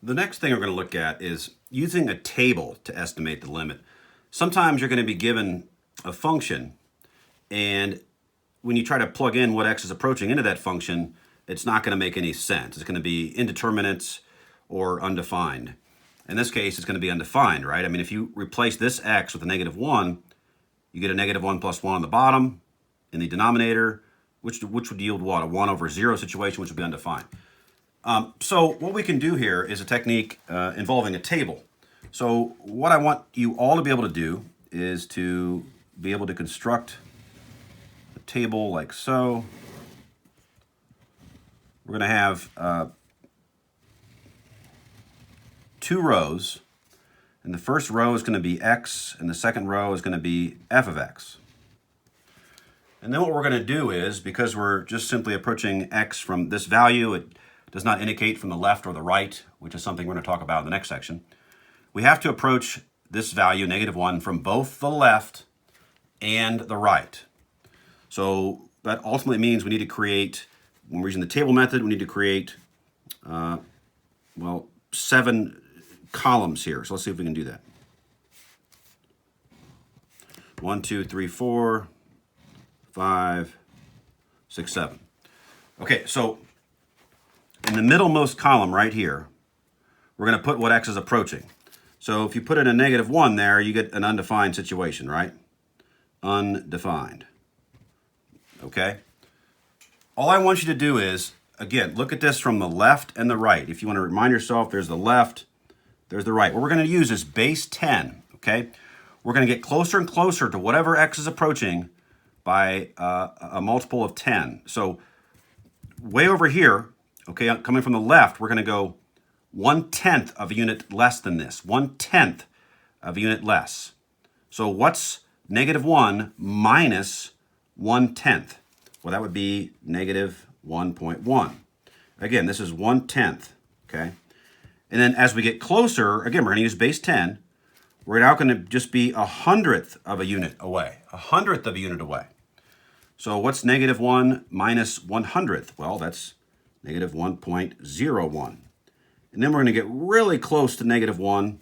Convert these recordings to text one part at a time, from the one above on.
The next thing we're going to look at is using a table to estimate the limit. Sometimes you're going to be given a function, and when you try to plug in what x is approaching into that function, it's not going to make any sense. It's going to be indeterminate or undefined. In this case, it's going to be undefined, right? I mean, if you replace this x with a -1, you get a -1 plus 1 on the bottom in the denominator, which would yield what? A 1 over 0 situation, which would be undefined. So what we can do here is a technique involving a table. So what I want you all to be able to do is to be able to construct a table like so. We're going to have 2 rows, and the first row is going to be x, and the second row is going to be f of x. And then what we're going to do is, because we're just simply approaching x from this value, it does not indicate from the left or the right, which is something we're going to talk about in the next section. We have to approach this value, -1, from both the left and the right. So that ultimately means we need to create, when we're using the table method, we need to create, 7 columns here. So let's see if we can do that. 1, 2, 3, 4, 5, 6, 7. Okay, so in the middlemost column right here, we're going to put what x is approaching. So if you put in a -1 there, you get an undefined situation, right? Undefined. Okay? All I want you to do is, again, look at this from the left and the right. If you want to remind yourself, there's the left, there's the right. What we're going to use is base 10, okay? We're going to get closer and closer to whatever x is approaching by a multiple of 10. So way over here, okay, coming from the left, we're going to go 1/10 of a unit less than this. 1/10 of a unit less. So what's -1 minus 1/10? Well, that would be -1.1. Again, this is 1/10, okay? And then as we get closer, again, we're going to use base 10. We're now going to just be 1/100th of a unit away. 1/100th of a unit away. So what's -1 minus 1/100th? Well, that's -1.01. And then we're going to get really close to -1,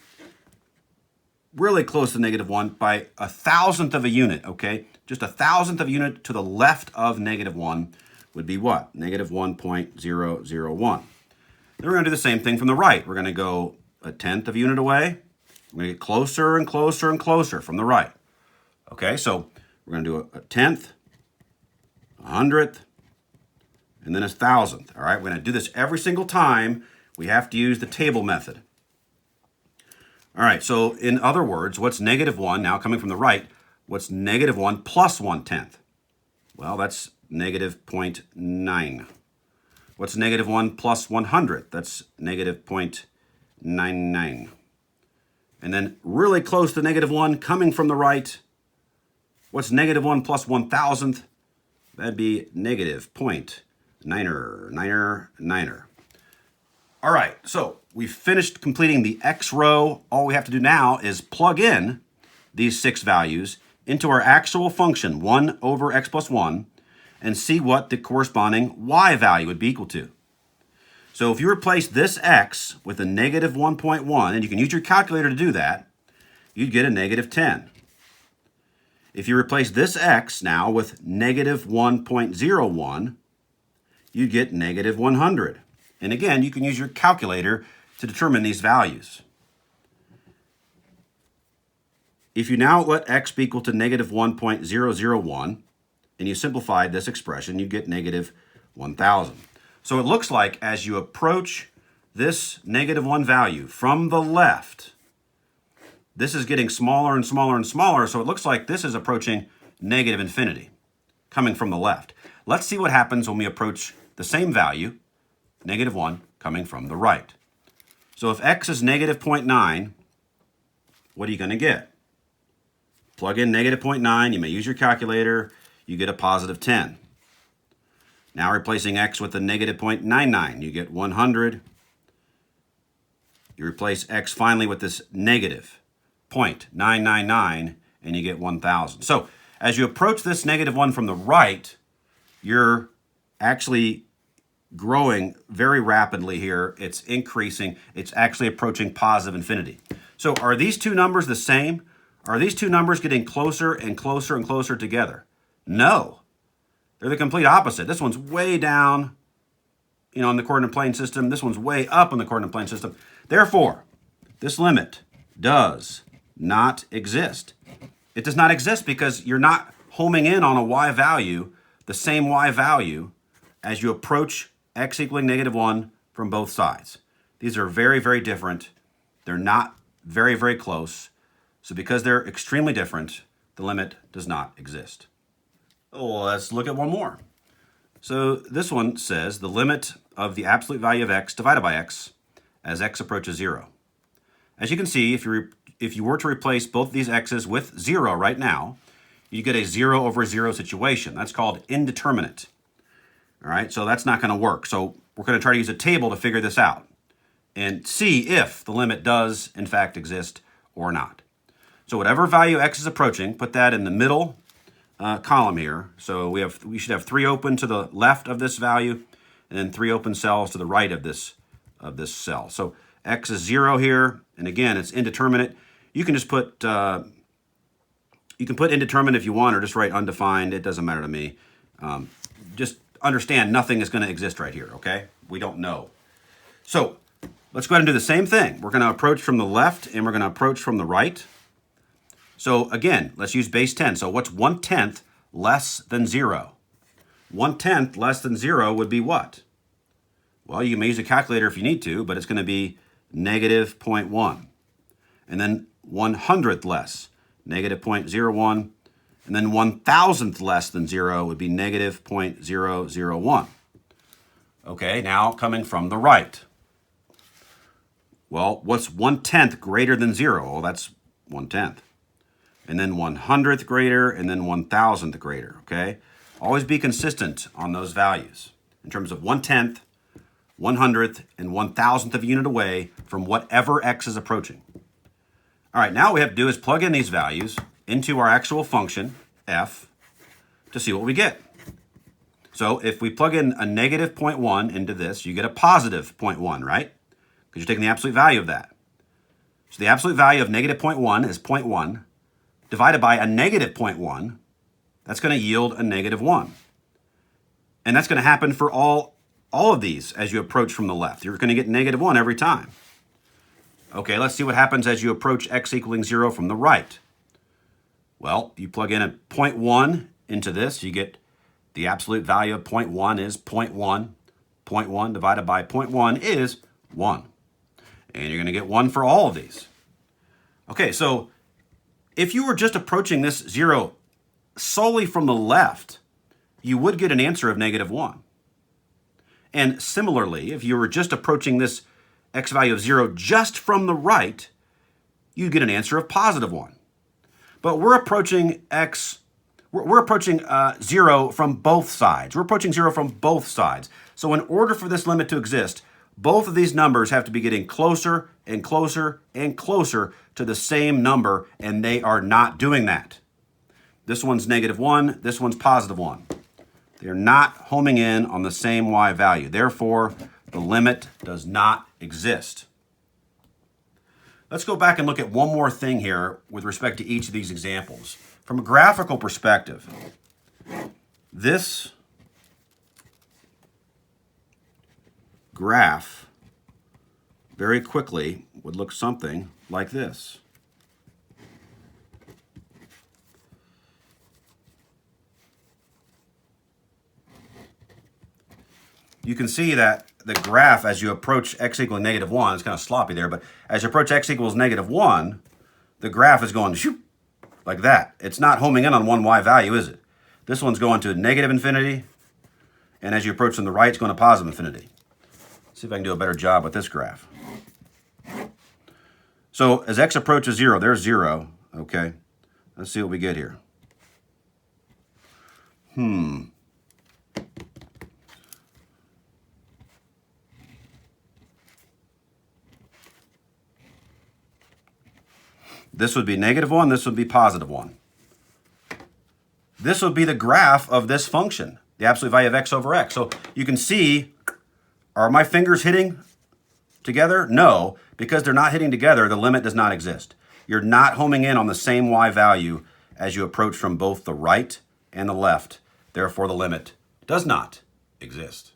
really close to -1 by 1,000th of a unit, okay? Just 1,000th of a unit to the left of -1 would be what? -1.001. Then we're going to do the same thing from the right. We're going to go 1/10th of a unit away. We're going to get closer and closer and closer from the right. Okay, so we're going to do a 1/10th, 100th, and then 1,000th. All right, we're going to do this every single time. We have to use the table method. All right, so in other words, what's -1, now coming from the right, what's -1 plus 1/10? Well, that's -0.9. What's -1 plus 100? That's -0.99. And then really close to -1 coming from the right, what's -1 plus 1,000th? That'd be -0.9. All right, so we've finished completing the x row. All we have to do now is plug in these 6 values into our actual function, 1 over x plus 1, and see what the corresponding y value would be equal to. So if you replace this x with a -1.1, and you can use your calculator to do that, you'd get a -10. If you replace this x now with -1.01, you'd get -100. And again, you can use your calculator to determine these values. If you now let x be equal to -1.001, and you simplify this expression, you get -1,000. So it looks like as you approach this -1 value from the left, this is getting smaller and smaller and smaller, so it looks like this is approaching -infinity coming from the left. Let's see what happens when we approach the same value, -1, coming from the right. So if x is -0.9, what are you going to get? Plug in -0.9, you may use your calculator, you get a +10. Now replacing x with a -0.99, you get 100. You replace x finally with this -0.999, and you get 1,000. So as you approach this -1 from the right, you're actually growing very rapidly here. It's increasing. It's actually approaching positive infinity. So are these two numbers the same? Are these two numbers getting closer and closer and closer together? No. They're the complete opposite. This one's way down, in the coordinate plane system. This one's way up in the coordinate plane system. Therefore, this limit does not exist. It does not exist because you're not homing in on a y value, the same y value, as you approach x equaling -1 from both sides. These are very, very different. They're not very, very close. So because they're extremely different, the limit does not exist. Well, let's look at one more. So this one says the limit of the absolute value of x divided by x as x approaches 0. As you can see, if you were to replace both of these x's with 0 right now, you get a 0 over 0 situation. That's called indeterminate. All right, so that's not going to work. So we're going to try to use a table to figure this out and see if the limit does, in fact, exist or not. So whatever value x is approaching, put that in the middle column here. So we should have 3 open to the left of this value, and then 3 open cells to the right of this cell. So x is 0 here, and again, it's indeterminate. You can just put indeterminate if you want, or just write undefined. It doesn't matter to me. Just understand nothing is going to exist right here, okay? We don't know. So let's go ahead and do the same thing. We're going to approach from the left, and we're going to approach from the right. So again, let's use base 10. So what's 1/10 less than 0? 1/10 less than 0 would be what? Well, you may use a calculator if you need to, but it's going to be -0.1. And then 1/100th less, -0.01. And then 1,000th less than 0 would be -0.001. Okay, now coming from the right. Well, what's 1/10 greater than 0? Well, that's 1/10. And then 100th greater, and then 1,000th greater, okay? Always be consistent on those values in terms of 1/10, 100th, and 1,000th of a unit away from whatever x is approaching. All right, now what we have to do is plug in these values into our actual function, f, to see what we get. So if we plug in a -0.1 into this, you get a positive 0.1, right? Because you're taking the absolute value of that. So the absolute value of -0.1 is 0.1 divided by a -0.1. That's going to yield a -1. And that's going to happen for all of these as you approach from the left. You're going to get -1 every time. Okay, let's see what happens as you approach x equaling 0 from the right. Well, you plug in a 0.1 into this, you get the absolute value of 0.1 is 0.1. 0.1 divided by 0.1 is 1. And you're going to get 1 for all of these. Okay, so if you were just approaching this 0 solely from the left, you would get an answer of -1. And similarly, if you were just approaching this x value of 0 just from the right, you get an answer of +1. But we're approaching we're approaching 0 from both sides. We're approaching 0 from both sides. So in order for this limit to exist, both of these numbers have to be getting closer and closer and closer to the same number, and they are not doing that. This one's -1, this one's +1. They're not homing in on the same y value. Therefore, the limit does not exist. Let's go back and look at one more thing here with respect to each of these examples. From a graphical perspective, this graph very quickly would look something like this. You can see that the graph, as you approach x equaling -1, it's kind of sloppy there, but as you approach x equals -1, the graph is going shoop, like that. It's not homing in on one y value, is it? This one's going to -infinity, and as you approach from the right, it's going to positive infinity. Let's see if I can do a better job with this graph. So as x approaches 0, there's 0, okay? Let's see what we get here. This would be -1, this would be +1. This would be the graph of this function, the absolute value of x over x. So you can see Are my fingers hitting together? No, because they're not hitting together, the limit does not exist. You're not homing in on the same y value as you approach from both the right and the left. Therefore, the limit does not exist.